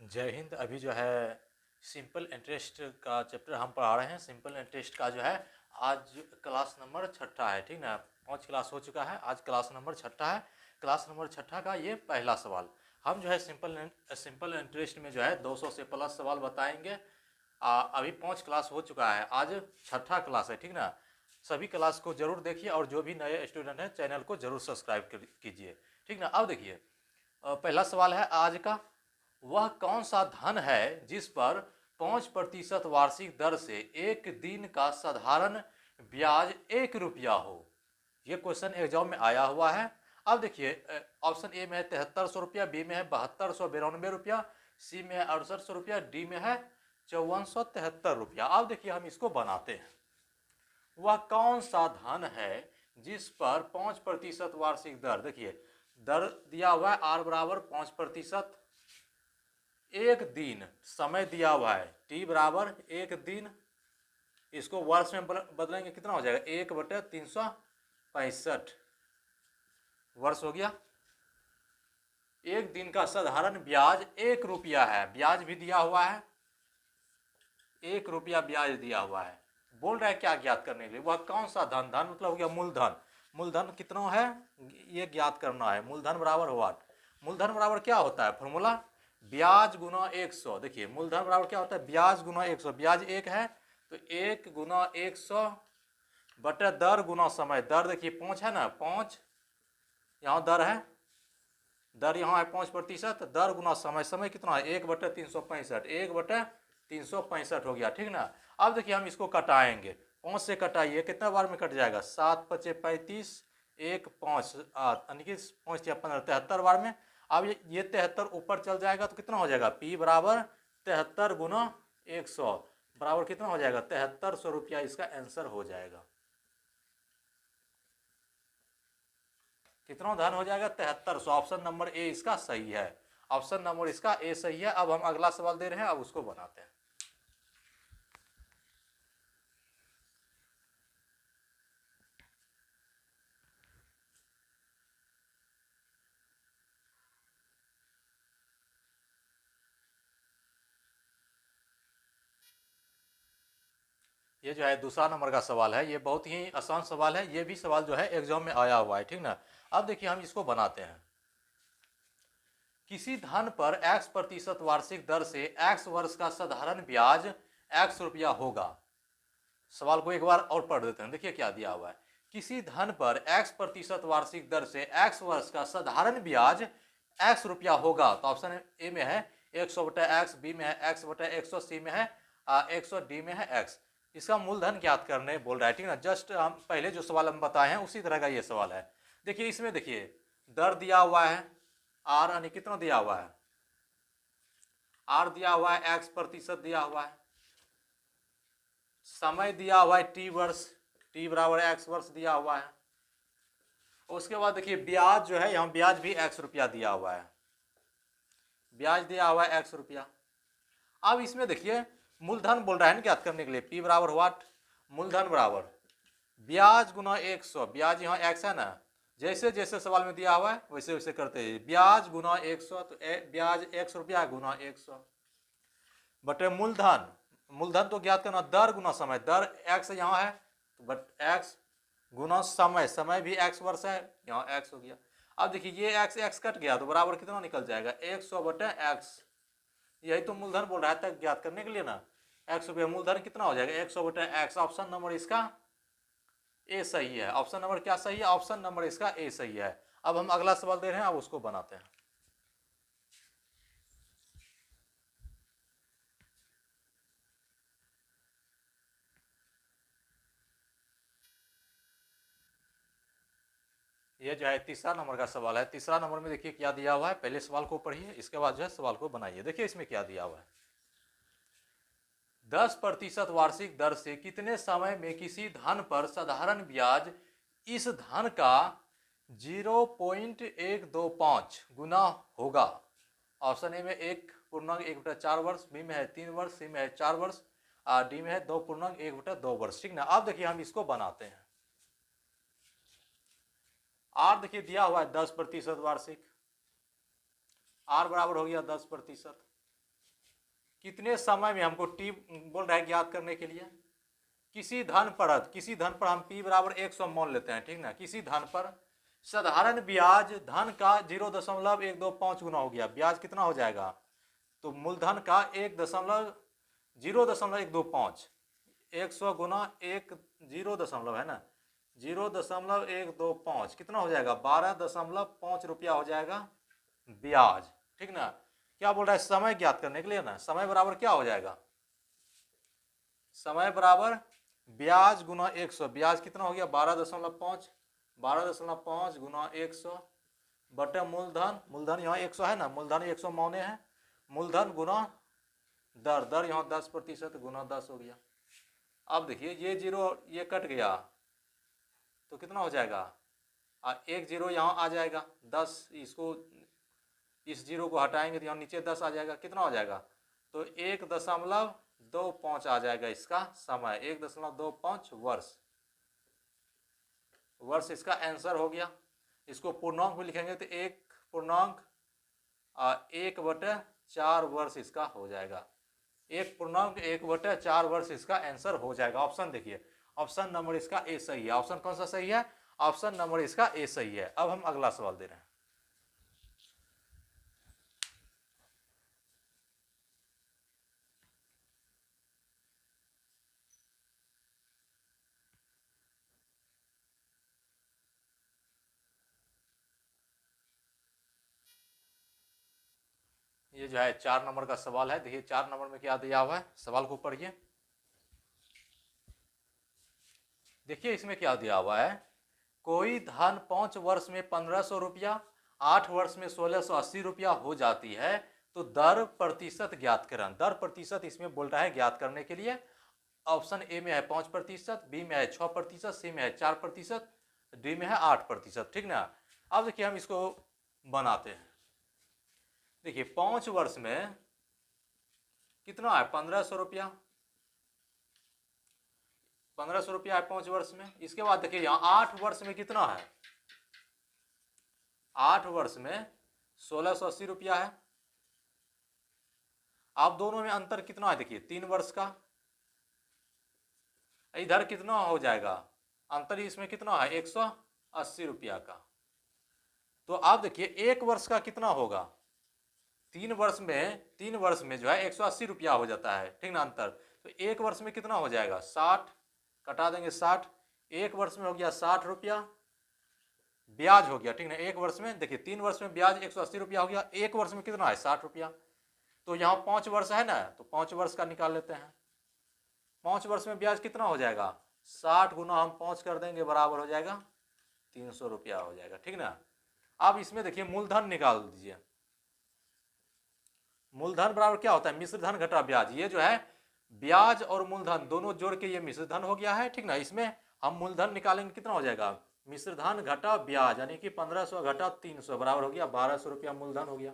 जय हिंद। अभी जो है सिंपल इंटरेस्ट का चैप्टर हम पढ़ा रहे हैं। सिंपल इंटरेस्ट का जो है आज क्लास नंबर छठा है, ठीक ना। 5 क्लास हो चुका है, आज क्लास नंबर छठा है। क्लास नंबर छठा का ये पहला सवाल। हम जो है सिंपल इंटरेस्ट में जो है 200 से प्लस सवाल बताएंगे। अभी 5 क्लास हो चुका है, आज छठा क्लास है, ठीक ना। सभी क्लास को जरूर देखिए और जो भी नए स्टूडेंट हैं चैनल को जरूर सब्सक्राइब कीजिए, ठीक ना। अब देखिए पहला सवाल है आज का। वह कौन सा धन है जिस पर 5% वार्षिक दर से एक दिन का साधारण ब्याज 1 रुपया हो। ये क्वेश्चन एग्जाम में आया हुआ है। अब देखिए ऑप्शन ए में है 7300 रुपया, बी में है 7292 रुपया, सी में है 6800 रुपया, डी में है 5473 रुपया। अब देखिए हम इसको बनाते हैं। वह कौन सा धन है जिस पर 5% वार्षिक दर, देखिए दर दिया हुआ है आर बराबर 5%, एक दिन समय दिया हुआ है टी बराबर एक दिन, इसको वर्ष में बदलेंगे कितना हो जाएगा 1/365 वर्ष हो गया। एक दिन का साधारण ब्याज 1 रुपया है, ब्याज भी दिया हुआ है 1 रुपया ब्याज दिया हुआ है। बोल रहा है क्या ज्ञात करने के लिए, वह कौन सा धन, धन मतलब हो गया मूलधन। मूलधन कितना है ये ज्ञात करना है। मूलधन बराबर हुआ, मूलधन बराबर क्या होता है फॉर्मूला, ब्याज गुना 100। देखिए मूलधन बराबर क्या होता है ब्याज गुना 100, ब्याज 1 है तो 1 गुना 100 बटे दर गुना समय। दर देखिए 5 है ना, 5 यहाँ दर है, दर यहाँ है 5%, दर गुना समय, समय कितना है 1/365, 1/365 हो गया, ठीक ना। अब देखिए हम इसको कटाएंगे, 5 से कटाइए कितना बार में कट जाएगा 7 × 5 = 35, 1 5 8 यानी कि 5 या 15 73 बार में। अब ये 73 ऊपर चल जाएगा तो कितना हो जाएगा P बराबर 73 गुना 100 बराबर कितना हो जाएगा 7300 रुपया, इसका आंसर हो जाएगा। कितना धन हो जाएगा 7300। ऑप्शन नंबर ए इसका सही है, ऑप्शन नंबर इसका ए सही है। अब हम अगला सवाल दे रहे हैं, अब उसको बनाते हैं। ये जो है दूसरा नंबर का सवाल है, ये बहुत ही आसान सवाल है, ये भी सवाल जो है एग्जाम में आया हुआ है, ठीक ना। अब देखिए हम इसको बनाते हैं। किसी धन पर x% वार्षिक दर से x वर्ष का साधारण ब्याज x रुपया होगा। सवाल को एक बार और पढ़ देते हैं, देखिए क्या दिया हुआ है। किसी धन पर x% वार्षिक दर से x वर्ष का साधारण ब्याज x रुपया होगा। तो ऑप्शन ए में है 100/x, बी में है x/100, सी में है 100, डी में है x। इसका मूलधन ज्ञात करने बोल रहा है, ठीक ना। जस्ट हम पहले जो सवाल हम बताए हैं उसी तरह का ये सवाल है। देखिए इसमें देखिए दर दिया हुआ है आर, यानी कितना दिया हुआ है आर दिया हुआ है, x% दिया हुआ है, समय दिया हुआ है टी वर्ष, टी बराबर x वर्ष दिया हुआ है। उसके बाद देखिए ब्याज जो है यहाँ ब्याज भी x रुपया दिया हुआ है, ब्याज दिया हुआ है x रुपया। अब इसमें देखिए मूलधन बोल रहा है ना ज्ञात करने के लिए, P बराबर व्हाट, मूलधन बराबर ब्याज गुना 100, ब्याज यहाँ x है ना, जैसे जैसे सवाल में दिया हुआ है वैसे वैसे करते हैं, ब्याज गुना 100 तो ब्याज x रुपया गुना 100 बटे मूलधन, मूलधन तो ज्ञात करना दर गुना समय, दर x यहाँ है तो बट x गुना समय, समय भी x वर्ष है यहाँ x हो गया। अब देखिए ये x x कट गया तो बराबर कितना निकल जाएगा 100/x, यही तो मूलधन बोल रहा है तक ज्ञात करने के लिए ना। x रुपया मूलधन कितना हो जाएगा 100/x। ऑप्शन नंबर इसका ए सही है। ऑप्शन नंबर क्या सही है, ऑप्शन नंबर इसका ए सही है। अब हम अगला सवाल दे रहे हैं, अब उसको बनाते हैं। ये जो है तीसरा नंबर का सवाल है। तीसरा नंबर में देखिए क्या दिया हुआ है, पहले सवाल को पढ़िए इसके बाद जो है सवाल को बनाइए। देखिए इसमें क्या दिया हुआ है, 10% वार्षिक दर से कितने समय में किसी धन पर साधारण ब्याज इस धन का 0.125 गुना होगा। ऑप्शन ए में 1.1/4 वर्ष, बी में है 3 वर्ष, सी में है 4 वर्ष, डी में है 2.1/2 वर्ष, ठीक ना। अब देखिए हम इसको बनाते हैं। आर देखिए दिया हुआ है 10% वार्षिक, आर बराबर हो गया 10%, कितने समय में हमको टी बोल रहा है ज्ञात करने के लिए। किसी धन पर हम p बराबर 100 मान लेते हैं, ठीक ना। किसी धन पर साधारण ब्याज धन का 0.125 गुना हो गया, ब्याज कितना हो जाएगा, तो मूलधन का 0.125, 100 गुना 0 है ना, 0.125 कितना हो जाएगा, 12.5 रुपया हो जाएगा ब्याज, ठीक ना। क्या बोल रहा है, समय ज्ञात करने के लिए ना, समय बराबर क्या हो जाएगा, समय बराबर ब्याज गुना 100, ब्याज कितना हो गया 12.5, 12.5 गुना 100 बटे मूलधन, मूलधन यहाँ 100 है ना, मूलधन 100 मौने है, मूलधन गुना दर, दर यहाँ 10% गुना 10 हो गया। अब देखिए ये जीरो ये कट गया तो कितना हो जाएगा, एक जीरो यहाँ आ जाएगा 10, इसको इस जीरो को हटाएंगे तो यहाँ नीचे 10 आ जाएगा, कितना हो जाएगा, तो 1.25 आ जाएगा इसका समय, 1.25 वर्ष, वर्ष इसका आंसर हो गया। इसको पूर्णांक में लिखेंगे तो 1.4 वर्ष इसका हो जाएगा, 1.4 वर्ष इसका आंसर हो जाएगा। ऑप्शन देखिए, ऑप्शन नंबर इसका ए सही है। ऑप्शन कौन सा सही है, ऑप्शन नंबर इसका ए सही है। अब हम अगला सवाल दे रहे हैं। ये जो है 4 नंबर का सवाल है। देखिए 4 नंबर में क्या दिया हुआ है, सवाल को पढ़िए। देखिए इसमें क्या दिया हुआ है, कोई धन 5 वर्ष में 1500 रुपया, 8 वर्ष में 1680 रुपया हो जाती है, तो दर प्रतिशत ज्ञात करें। दर प्रतिशत इसमें बोल रहा है ज्ञात करने के लिए। ऑप्शन ए में है 5%, बी में है 6%, सी में है 4%, डी में है 8%, ठीक ना। अब देखिए हम इसको बनाते हैं। देखिए 5 वर्ष में कितना है, 1500 रुपया, 1500 रुपया है 5 वर्ष में। इसके बाद देखिए यहाँ 8 वर्ष में कितना है, 8 वर्ष में 1680 रुपया है। आप दोनों में अंतर कितना है, देखिए 3 वर्ष का, इधर कितना हो जाएगा, अंतर इसमें कितना है 180 रुपया का। तो आप देखिए 1 वर्ष का कितना होगा, 3 वर्ष में जो है 180 रुपया हो जाता है, ठीक ना अंतर। तो 1 वर्ष में कितना हो जाएगा 60, कटा देंगे 60, 1 वर्ष में हो गया 60 रुपया ब्याज हो गया, ठीक ना। 1 वर्ष में देखिए 3 वर्ष में ब्याज 180 रुपया हो गया, 1 वर्ष में कितना है 60 रुपया। तो यहाँ 5 वर्ष है ना, तो 5 वर्ष का निकाल लेते हैं। 5 वर्ष में ब्याज कितना हो जाएगा, 60 गुना हम 5 कर देंगे बराबर हो जाएगा 300 रुपया हो जाएगा, ठीक ना। अब इसमें देखिए मूलधन निकाल दीजिए। मूलधन बराबर क्या होता है, मिश्र धन घटा ब्याज। ये जो है ब्याज और मूलधन दोनों जोड़ के ये मिश्र धन हो गया है, ठीक ना। इसमें हम मूलधन निकालेंगे कितना हो जाएगा, मिश्र धन घटा ब्याज, यानी कि 1500 घटा 300 बराबर हो गया 1200 रुपया मूलधन हो गया।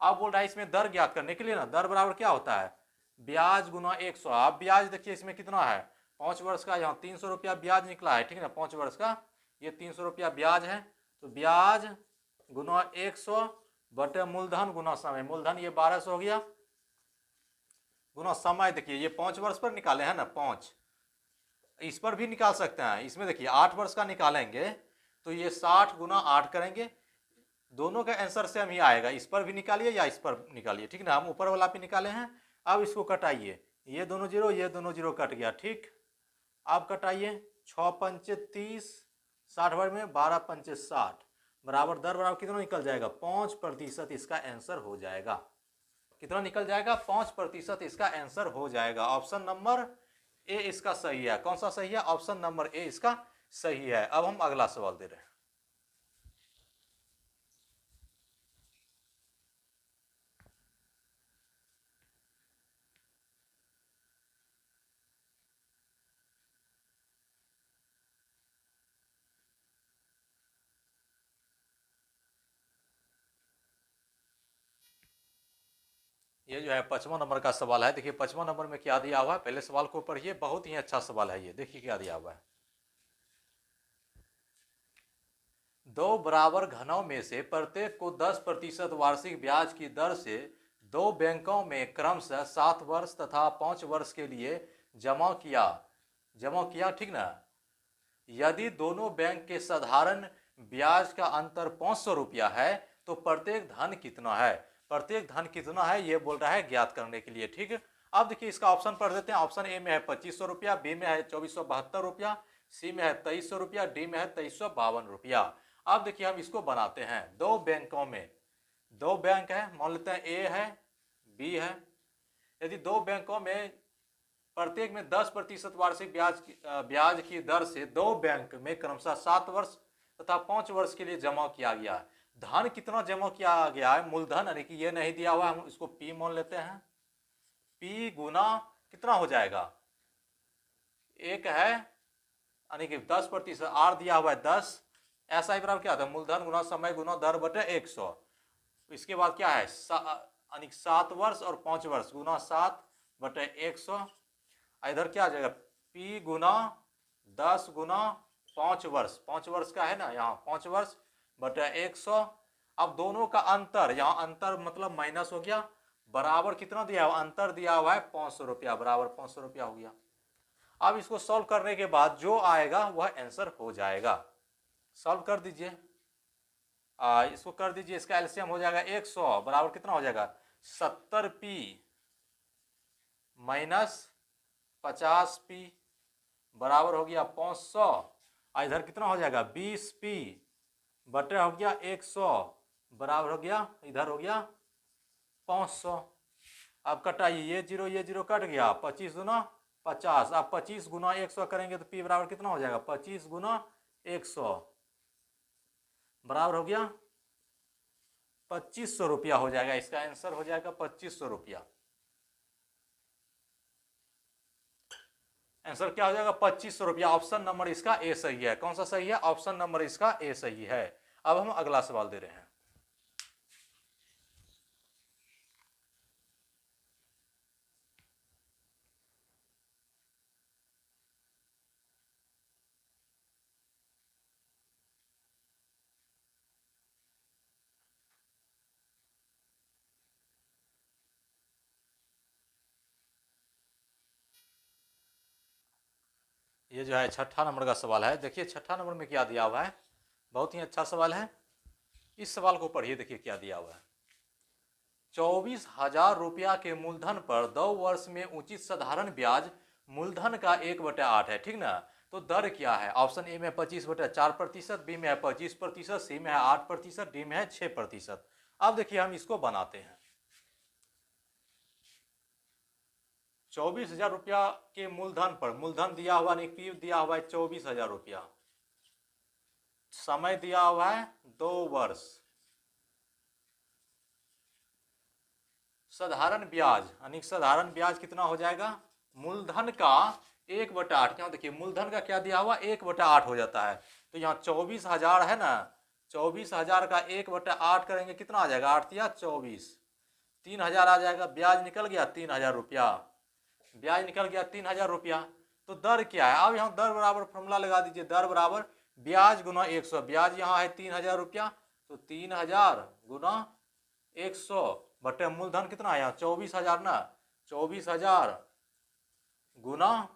अब बोल रहा है इसमें दर ज्ञात करने के लिए ना, दर बराबर क्या होता है, ब्याज गुना 100। अब ब्याज देखिए इसमें कितना है 5 वर्ष का, यहाँ 300 रुपया ब्याज निकला है, ठीक है ना, 5 वर्ष का ये 300 रुपया ब्याज है। तो ब्याज गुना 100 बटे मूलधन गुना समय, मूलधन ये 1200 हो गया गुना समय। देखिए ये 5 वर्ष पर निकाले हैं ना 5, इस पर भी निकाल सकते हैं। इसमें देखिए 8 वर्ष का निकालेंगे तो ये 60 गुना 8 करेंगे, दोनों का आंसर सेम ही आएगा। इस पर भी निकालिए या इस पर निकालिए, ठीक ना। हम ऊपर वाला पे निकाले हैं, अब इसको कटाइए, ये दोनों जीरो कट गया, ठीक। अब कटाइए 6 पंचे 30, 60 वर्ग में 12 पंचे 60 बराबर दर बराबर कितना निकल जाएगा 5% इसका आंसर हो जाएगा। कितना निकल जाएगा 5% इसका आंसर हो जाएगा। ऑप्शन नंबर ए इसका सही है। कौन सा सही है, ऑप्शन नंबर ए इसका सही है। अब हम अगला सवाल दे रहे हैं। ये जो है 55 नंबर का सवाल है। देखिए 55 नंबर में क्या दिया हुआ है, पहले सवाल को पढ़िए, बहुत ही अच्छा सवाल है ये। देखिए क्या दिया हुआ है, दो बराबर घनों में से प्रत्येक को 10% वार्षिक ब्याज की दर से दो बैंकों में क्रमशः 7 वर्ष तथा 5 वर्ष के लिए जमा किया, ठीक ना। यदि दोनों बैंक के साधारण ब्याज का अंतर 500 रुपया है तो प्रत्येक धन कितना है, प्रत्येक धन कितना है ये बोल रहा है ज्ञात करने के लिए, ठीक है। अब देखिए इसका ऑप्शन पढ़ देते हैं। ऑप्शन ए में है 2500 रुपया, बी में है 2472 रुपया, सी में है 2300 रुपया, डी में है 2352 रुपया। अब देखिए हम इसको बनाते हैं। दो बैंकों में, दो बैंक है, मान लेते हैं ए है बी है। यदि दो बैंकों में प्रत्येक में 10% वार्षिक ब्याज की दर से दो बैंक में क्रमशः 7 वर्ष तथा 5 वर्ष के लिए जमा किया गया है। धन कितना जमा किया गया है, मूलधन, यानी कि ये नहीं दिया हुआ, हम इसको पी मान लेते हैं। पी गुना कितना हो जाएगा, एक है यानी कि 10%, आर दिया हुआ है 10, ऐसा ही बराबर क्या था, मूलधन गुना समय गुना दर बटे 100। इसके बाद क्या है, यानी 7 वर्ष और 5 वर्ष गुना 7 बटे 100। इधर क्या आ जाएगा, P गुना 10 गुना 5 वर्ष, 5 वर्ष का है ना, यहाँ 5 वर्ष बटे 100। अब दोनों का अंतर, यहाँ अंतर मतलब माइनस हो गया, बराबर कितना दिया हुआ, अंतर दिया हुआ है 500 रुपया, बराबर 500 रुपया हो गया। अब इसको सॉल्व करने के बाद जो आएगा वह आंसर हो जाएगा। सॉल्व कर दीजिए, इसको कर दीजिए, इसका एलसीएम हो जाएगा 100 बराबर कितना हो जाएगा, 70p माइनस 50p बराबर हो गया 500। इधर कितना हो जाएगा, 20p बटे हो गया 100 बराबर हो गया, इधर हो गया 500। अब कटाइए, ये जीरो कट गया, 25 गुना 50। अब 25 गुना 100 करेंगे तो p बराबर कितना हो जाएगा, 25 गुना 100 बराबर हो गया 2500 रुपया हो जाएगा। इसका आंसर हो जाएगा 2500 रुपया। आंसर क्या हो जाएगा, 2500 रुपया। ऑप्शन नंबर इसका ए सही है। कौन सा सही है, ऑप्शन नंबर इसका ए सही है। अब हम अगला सवाल दे रहे हैं। ये जो है 6ठा नंबर का सवाल है। देखिए 6ठा नंबर में क्या दिया हुआ है, बहुत ही अच्छा सवाल है। इस सवाल को पढ़िए, देखिए क्या दिया हुआ है। 24,000 रुपया के मूलधन पर 2 वर्ष में उचित साधारण ब्याज मूलधन का 1/8 है, ठीक ना। तो दर क्या है, ऑप्शन ए में 25/4%, बी में है 25%, सी में है 8%, डी में है 6%। अब देखिए हम इसको बनाते हैं। 24,000 रुपया के मूलधन पर, मूलधन दिया हुआ नहीं, पी दिया हुआ है 24,000 रुपया, समय दिया हुआ है 2 वर्ष, साधारण ब्याज यानी साधारण ब्याज कितना हो जाएगा, मूलधन का 1/8। क्या देखिए मूलधन का क्या दिया हुआ, 1/8 हो जाता है। तो यहाँ 24,000 है ना, 24,000 का 1/8 करेंगे कितना आ जाएगा, 8 या 24, 3,000 आ जाएगा। ब्याज निकल गया 3,000 रुपया, ब्याज निकल गया 3,000 रुपया। तो दर क्या है, अब यहाँ दर बराबर फॉर्मूला लगा दीजिए, दर बराबर ब्याज गुना 100। ब्याज यहाँ है 3,000 रुपया, तो 3,000 गुना 100 बटे मूलधन कितना है यहाँ 24,000 ना, 24,000 गुना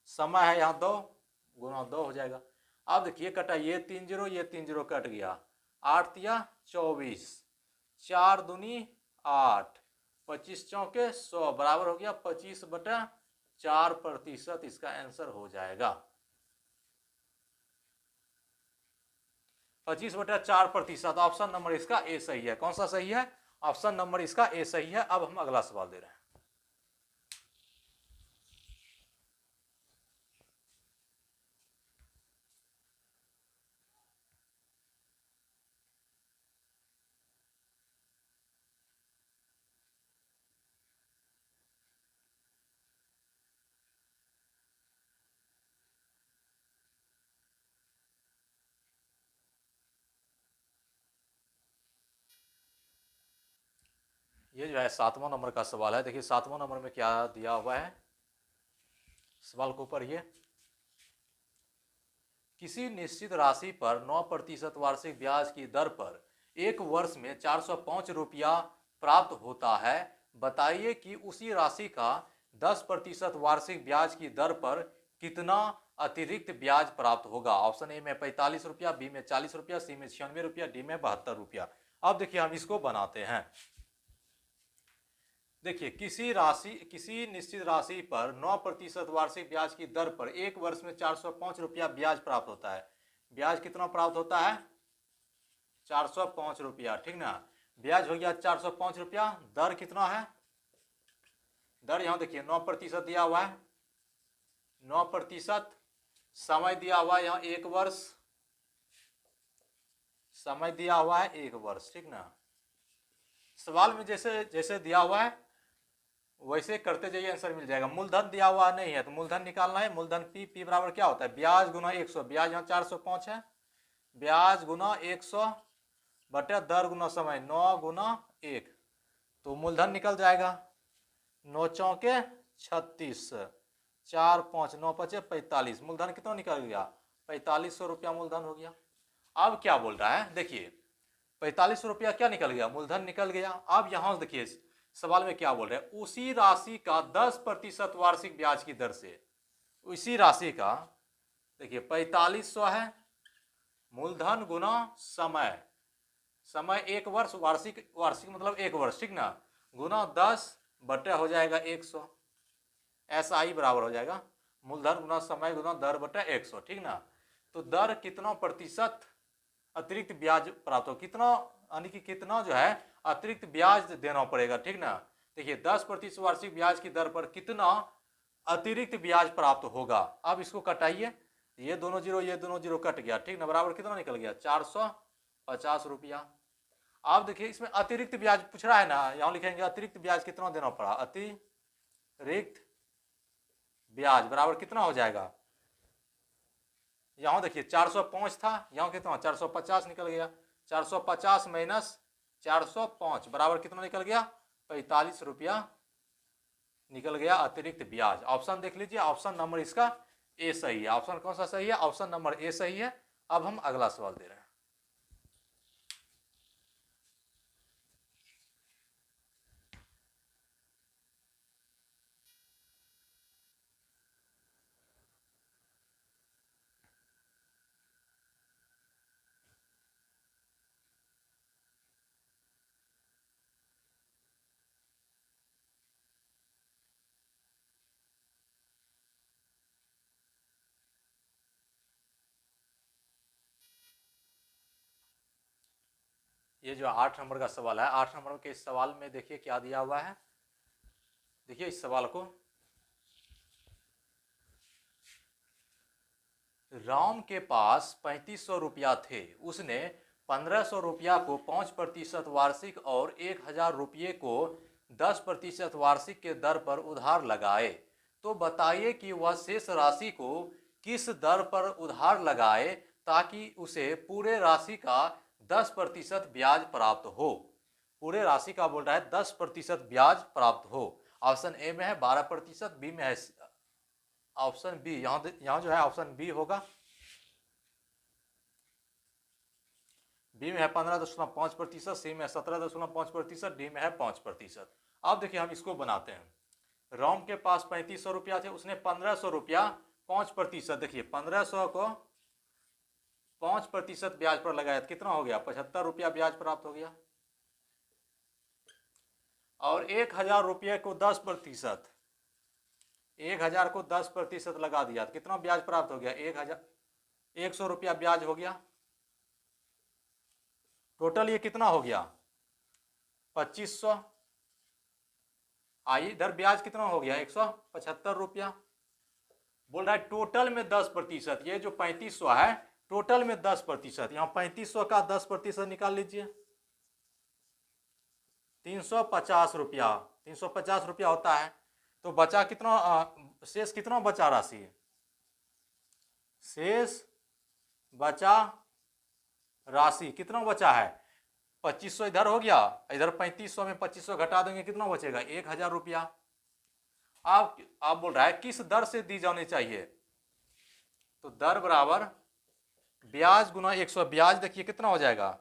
समय है यहाँ 2 गुना 2 हो जाएगा। अब देखिए कटा, ये 3 जीरो कट गया, 8 या 24, 4 दूनी 8, 25 चौके 100 बराबर हो गया 25/4%। इसका आंसर हो जाएगा 25/4%। ऑप्शन नंबर इसका ए सही है। कौन सा सही है, ऑप्शन नंबर इसका ए सही है। अब हम अगला सवाल दे रहे हैं। ये जो है 7वां नंबर का सवाल है। देखिए 7वां नंबर में क्या दिया हुआ है, सवाल को पढ़िए। किसी निश्चित राशि पर 9% वार्षिक ब्याज की दर पर एक वर्ष में 405 रुपया प्राप्त होता है, बताइए कि उसी राशि का 10% वार्षिक ब्याज की दर पर कितना अतिरिक्त ब्याज प्राप्त होगा। ऑप्शन ए में 45 रुपया, बी में 40 रुपया, सी में 96 रुपया, डी में 72 रुपया। अब देखिए हम इसको बनाते हैं। देखिए किसी निश्चित राशि पर 9% वार्षिक ब्याज की दर पर एक वर्ष में 405 रुपया ब्याज प्राप्त होता है। ब्याज कितना प्राप्त होता है? 405 रुपया, ठीक ना। ब्याज हो गया 405 रुपया। दर कितना है? दर यहां देखिए 9% दिया हुआ है, 9%। समय दिया हुआ है यहाँ 1 वर्ष, समय दिया हुआ है 1 वर्ष, ठीक ना। सवाल में जैसे जैसे दिया हुआ है वैसे करते जाइए, आंसर मिल जाएगा। मूलधन दिया हुआ नहीं है तो मूलधन निकालना है। मूलधन पी बराबर क्या होता है? ब्याज गुना 100। ब्याज यहाँ 405 है, ब्याज गुना 100 बटे दर गुना समय, 9 गुना 1, तो मूलधन निकल जाएगा 9 चौके 36, 4 5 9 5 45। मूलधन कितना निकल गया? 4500 रुपया मूलधन हो गया। अब क्या बोल रहा है? देखिए 4500 रुपया क्या निकल गया? मूलधन निकल गया। अब यहां देखिए सवाल में क्या बोल रहे हैं? उसी राशि का 10% वार्षिक ब्याज की दर से, उसी राशि का देखिए 4500 है, मूलधन गुना समय, समय 1 वर्ष, वार्षिक वार्षिक मतलब 1 वर्ष, ठीक ना, गुना 10 बटे हो जाएगा 100। ऐसा ही बराबर हो जाएगा मूलधन गुना समय गुना दर बटे 100, ठीक ना। तो दर कितना प्रतिशत अतिरिक्त ब्याज प्राप्त हो, कितना यानी कि कितना जो है अतिरिक्त ब्याज देना पड़ेगा, ठीक ना। देखिए 10% वार्षिक ब्याज की दर पर कितना अतिरिक्त ब्याज प्राप्त होगा। अब इसको कटाइए, ये दोनों जीरो कट गया, ठीक ना। बराबर कितना निकल गया? 450 रुपया। अब देखिए इसमें अतिरिक्त ब्याज पूछ रहा है ना, यहां लिखेंगे अतिरिक्त ब्याज कितना देना पड़ा। अतिरिक्त ब्याज बराबर कितना हो जाएगा? यहां देखिए 405 था, यहां कितना 450 निकल गया। 450 माइनस 405 बराबर कितना निकल गया? 45 रुपया निकल गया अतिरिक्त ब्याज। ऑप्शन देख लीजिए, ऑप्शन नंबर इसका ए सही है। ऑप्शन कौन सा सही है? ऑप्शन नंबर ए सही है। अब हम अगला सवाल दे रहे हैं। ये जो 8 नंबर का सवाल है, 8 नंबर के इस सवाल में देखिए क्या दिया हुआ है। देखिए इस सवाल को, राम के पास 3500 रुपया थे, उसने 1500 रुपया को 5% वार्षिक और 1000 रुपये को 10% वार्षिक के दर पर उधार लगाए। तो बताइए कि वह शेष राशि को किस दर पर उधार लगाए ताकि उसे पूरे राशि का 10% ब्याज प्राप्त हो। पूरे राशि का बोल रहा है 10% ब्याज प्राप्त हो। ऑप्शन ए में है 12%, बी में है ऑप्शन बी, यहाँ जो है ऑप्शन बी होगा। बी में है 15.5%, सी में 17.5%, डी में है 5%। अब देखिए हम इसको बनाते हैं। राम के पास 3500 रुपया थे, उसने 1500 रुपया 5%, देखिए 1500 को 5% ब्याज पर लगाया तो कितना हो गया? 75 रुपया ब्याज प्राप्त हो गया। और 1000 रुपये को 10%, 1000 को 10% लगा दिया तो कितना ब्याज प्राप्त हो गया? 100 रुपया ब्याज हो गया। टोटल ये कितना हो गया? 2500। आई इधर ब्याज कितना हो गया? 175 रुपया। बोल रहा है टोटल में 10%, ये जो 3500 है टोटल में 10%, यहाँ 3500 का 10% निकाल लीजिए, 350 रुपया, 350 रुपया होता है। तो बचा कितना? शेष कितना बचा राशि? शेष बचा राशि कितना बचा है? 2500 इधर हो गया, इधर 3500 में 2500 घटा देंगे, कितना बचेगा? 1000 रुपया। आप बोल रहा है किस दर से दी जानी चाहिए, तो दर बराबर ब्याज गुना 100। ब्याज देखिए कितना हो जाएगा?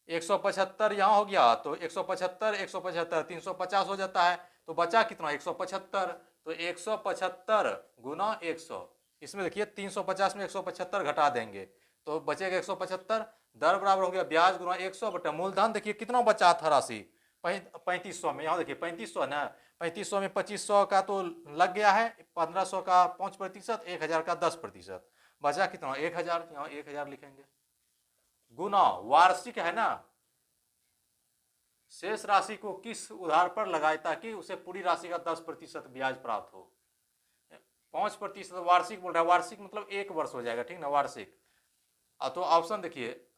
175 यहाँ हो गया तो 175 175 350 हो जाता है। तो बचा कितना 175। तो 175 गुना 100, इसमें देखिए 350 में 175 घटा देंगे तो बचेगा 175। दर बराबर हो गया ब्याज गुना 100 बटा मूलधन। देखिए कितना बचा था राशि 3500 में, यहाँ देखिए 3500 ना, 3500 में 2500 का तो लग गया है, 1500 का 5%, 1000 का 10%, बचा कितना 1000, यहाँ 1000 लिखेंगे गुना वार्षिक है ना, शेष राशि को किस उधार पर लगाए ताकि उसे पूरी राशि का 10% ब्याज प्राप्त हो। 5% वार्षिक बोल रहा है, वार्षिक मतलब 1 वर्ष हो जाएगा, ठीक ना, वार्षिक। तो ऑप्शन देखिए,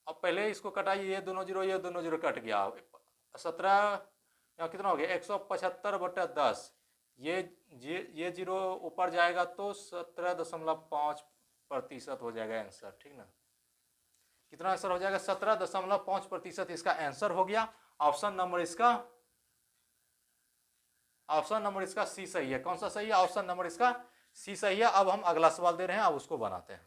अब पहले इसको कटाइए, ये दोनों जीरो कट गया, 17 यहाँ कितना हो गया 175 बटा 10, ये जीरो ऊपर जाएगा तो 17.5% हो जाएगा आंसर, ठीक ना। कितना आंसर हो जाएगा 17.5% इसका आंसर हो गया। ऑप्शन नंबर इसका सी सही है। कौन सा सही है? ऑप्शन नंबर इसका सी सही है। अब हम अगला सवाल दे रहे हैं, अब उसको बनाते हैं।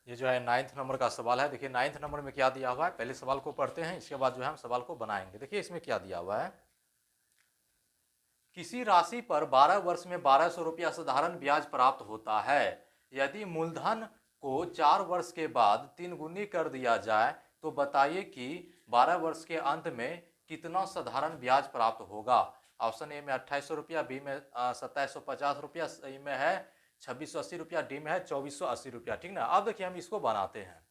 ये जो है 9th नंबर का सवाल है। देखिए 9th नंबर में क्या दिया हुआ है, पहले सवाल को पढ़ते हैं, इसके बाद जो है हम सवाल को बनाएंगे। देखिए इसमें क्या दिया हुआ है, किसी राशि पर 12 वर्ष में 1200 रुपया साधारण ब्याज प्राप्त होता है। यदि मूलधन को 4 वर्ष के बाद 3 गुनी कर दिया जाए तो बताइए कि 12 वर्ष के अंत में कितना साधारण ब्याज प्राप्त होगा। ऑप्शन ए में 2800 रुपया, बी में 2750 रुपया, सी में है 2680 रुपया, डी में है 2480 रुपया, ठीक ना। अब देखिए हम इसको बनाते हैं।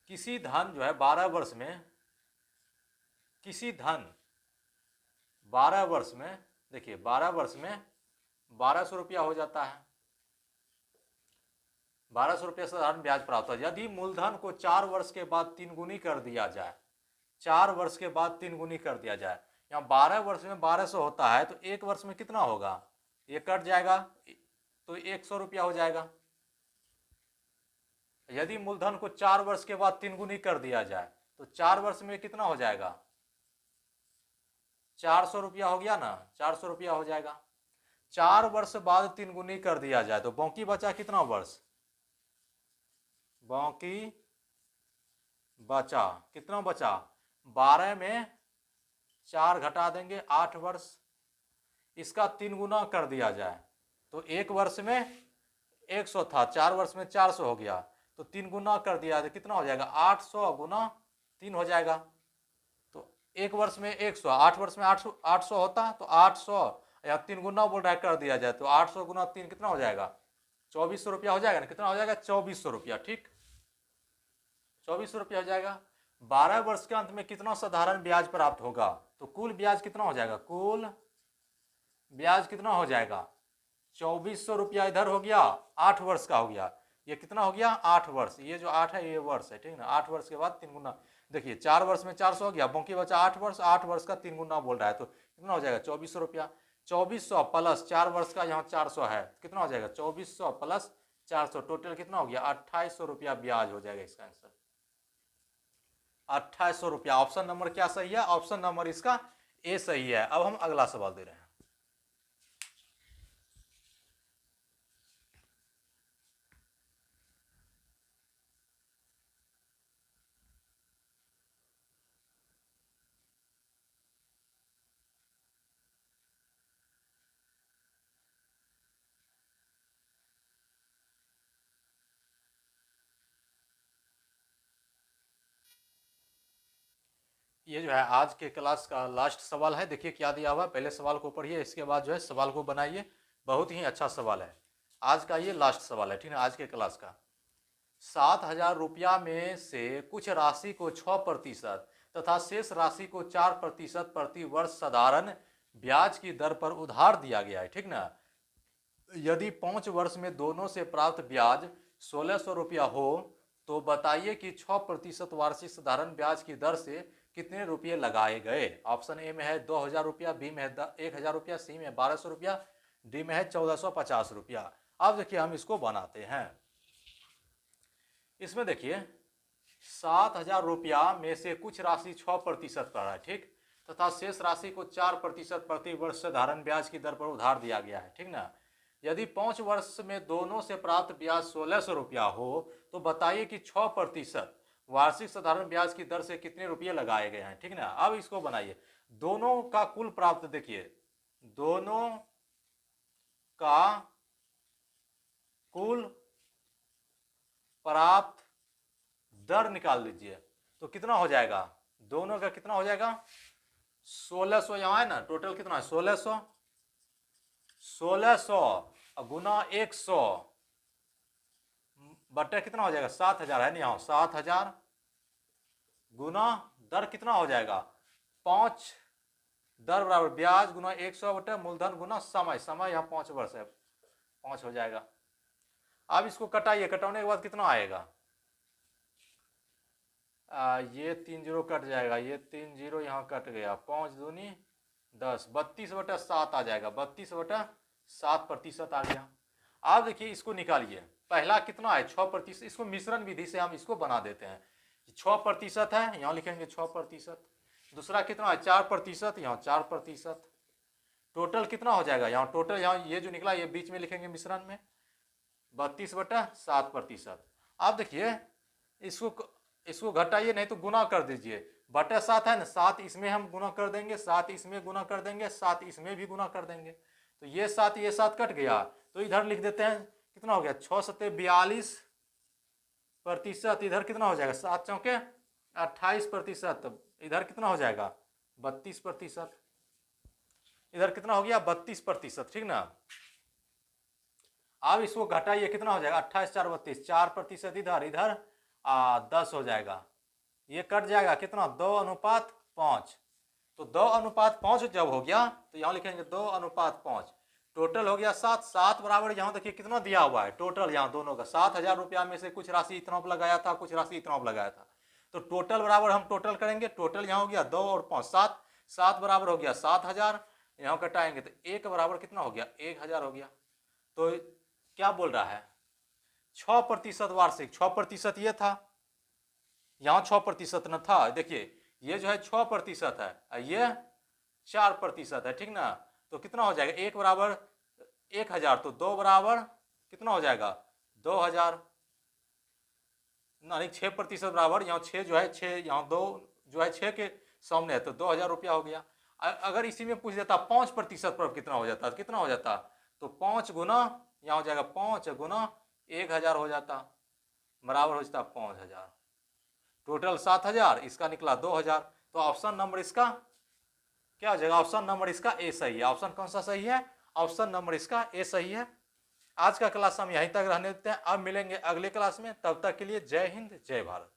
किसी धन जो है 12 वर्ष में, किसी धन 12 वर्ष में, देखिए 12 वर्ष में 1200 रुपया हो जाता है, 1200 रुपया साधारण ब्याज प्राप्त होता है। यदि मूलधन को 4 वर्ष के बाद 3 गुनी कर दिया जाए, 4 वर्ष के बाद 3 गुनी कर दिया जाए, यहाँ 12 वर्ष में 1200 होता है तो 1 वर्ष में कितना होगा, ये कट जाएगा तो 100 रुपया हो जाएगा। यदि मूलधन को 4 वर्ष के बाद 3 गुनी कर दिया जाए तो 4 वर्ष में कितना हो जाएगा, 400 रुपया हो गया ना, 400 रुपया हो जाएगा। 4 वर्ष बाद 3 गुनी कर दिया जाए तो बाकी बचा कितना वर्ष, बाकी बचा कितना बचा, 12 में 4 घटा देंगे 8 वर्ष। इसका 3 गुना कर दिया जाए तो 1 वर्ष में 100 था, 4 वर्ष में 400 हो गया, तो 3 गुना कर दिया तो कितना हो जाएगा 800 गुना 3 हो जाएगा। तो 1 वर्ष में 100, 8 वर्ष में 800 होता तो 800 या 3 गुना बोल रहा है कर दिया जाए तो 800 गुना 3 कितना हो जाएगा 2400 रुपया हो जाएगा ना, कितना हो जाएगा 2400 रुपया, ठीक 2400 रुपया हो जाएगा। 12 वर्ष के अंत में कितना साधारण ब्याज प्राप्त होगा, तो कुल ब्याज कितना हो जाएगा, कुल ब्याज कितना हो जाएगा 2400 रुपया इधर हो गया, 8 वर्ष का हो गया, ये कितना हो गया 8 वर्ष, ये जो 8 है ये वर्ष है, ठीक ना। 8 वर्ष के बाद 3 गुना, देखिए 4 वर्ष में 400 हो गया, बाकी बचा 8 वर्ष, 8 वर्ष का 3 गुना बोल रहा है तो कितना हो जाएगा 2400 रुपया। 2400 प्लस 4 वर्ष का यहाँ 400 है, कितना हो जाएगा 2400 प्लस 400, टोटल कितना हो गया 2800 रुपया ब्याज हो जाएगा इसका आंसर, 2800 रुपया। ऑप्शन नंबर क्या सही है, ऑप्शन नंबर इसका ए सही है। अब हम अगला सवाल दे रहे हैं। ये जो है आज के क्लास का लास्ट सवाल है। देखिए क्या दिया हुआ है, पहले सवाल को पढ़िए, इसके बाद जो है सवाल को बनाइए। बहुत ही अच्छा सवाल है, आज का ये लास्ट सवाल है, ठीक है, आज के क्लास का। 7000 रुपया में से कुछ राशि को 6% तथा शेष राशि को 4% प्रति वर्ष साधारण ब्याज की दर पर उधार दिया गया है, ठीक ना। यदि 5 वर्ष में दोनों से प्राप्त ब्याज 1600 रुपया हो तो बताइए कि 6% वार्षिक साधारण ब्याज की दर से कितने रुपये लगाए गए। ऑप्शन ए में है 2000 रुपया, बी में है 1000 रुपया, सी में 1200 रुपया, डी में है 1450 रुपया। अब देखिए हम इसको बनाते हैं। इसमें देखिए 7000 रुपया में से कुछ राशि 6% पर है, ठीक, तथा शेष राशि को 4% प्रति वर्ष साधारण ब्याज की दर पर उधार दिया गया है, ठीक ना। यदि 5 वर्ष में दोनों से प्राप्त ब्याज 1600 रुपया हो तो बताइए कि 6% वार्षिक साधारण ब्याज की दर से कितने रुपये लगाए गए हैं, ठीक ना। अब इसको बनाइए, दोनों का कुल प्राप्त, देखिए दोनों का कुल प्राप्त दर निकाल लीजिए तो कितना हो जाएगा, दोनों का कितना हो जाएगा 1600, यहां है ना, टोटल कितना है 1600, 1600 गुना 100 बटे कितना हो जाएगा 7000 है ना, यहाँ 7000 गुना दर कितना हो जाएगा 5, दर बराबर ब्याज गुना 100 बटे मूलधन गुना समय, समय यहाँ 5 वर्ष है, 5 हो जाएगा। अब इसको कटाइए, कटाने के बाद कितना आएगा, ये 3 जीरो कट जाएगा, ये 3 जीरो यहाँ कट गया, 5 दूनी 10, 32/7 आ जाएगा, 32/7% आ गया। अब देखिए इसको निकालिए, पहला कितना है 6%, इसको मिश्रण विधि से हम इसको बना देते हैं। 6% है, यहाँ लिखेंगे 6%, दूसरा कितना है 4%, यहाँ 4%, टोटल कितना हो जाएगा, यहाँ टोटल, यहाँ ये जो निकला ये बीच में लिखेंगे मिश्रण में 32/7%। अब देखिए इसको घटाइए, नहीं तो गुना कर दीजिए, बटे 7 है ना, 7 इसमें हम गुना कर देंगे, 7 इसमें गुना कर देंगे, 7 इसमें भी गुना कर देंगे, तो ये 7 कट गया, तो इधर लिख देते हैं कितना हो गया 6 सत्ते 42%, इधर कितना हो जाएगा 7 चौके 28%, इधर कितना हो जाएगा 32%, इधर कितना हो गया 32%, ठीक ना। अब इसको घटाइए, कितना हो जाएगा 28 4 32, 4% इधर, इधर 10 हो जाएगा, ये कट जाएगा कितना 2:5, तो 2:5 जब हो गया तो यहाँ लिखेंगे 2:5, टोटल हो गया 7, 7 बराबर, यहाँ देखिए कितना दिया हुआ है टोटल, यहाँ दोनों का 7000 रुपया में से कुछ राशि इतना लगाया था, कुछ राशि इतना लगाया था, तो टोटल बराबर हम टोटल करेंगे, टोटल यहाँ हो गया 2 और 5 7, 7 बराबर हो गया 7000, यहाँ कटाएंगे तो 1 बराबर कितना हो गया 1000 हो गया। तो क्या बोल रहा है 6% वार्षिक, 6% ये था, यहाँ 6% न था, देखिए ये जो है 6% है, ये 4% है, ठीक ना। तो कितना हो जाएगा 1 बराबर 1000, तो 2 बराबर कितना हो जाएगा 2000, नहीं 6% बराबर, यहाँ 6 जो है 6, यहाँ 2 जो है 6 के सामने है, तो 2000 रुपया हो गया। अगर इसी में पूछ देता 5% पर कितना हो जाता, कितना हो जाता, तो 5 गुना, यहाँ हो जाएगा 5 गुना 1000 हो जाता, बराबर हो जाता 5000, टोटल 7000, इसका निकला 2000, तो ऑप्शन नंबर इसका क्या हो जाएगा, ऑप्शन नंबर इसका ए सही है। ऑप्शन कौन सा सही है, ऑप्शन नंबर इसका ए सही है। आज का क्लास हम यहीं तक रहने देते हैं, अब मिलेंगे अगले क्लास में, तब तक के लिए जय हिंद जय भारत।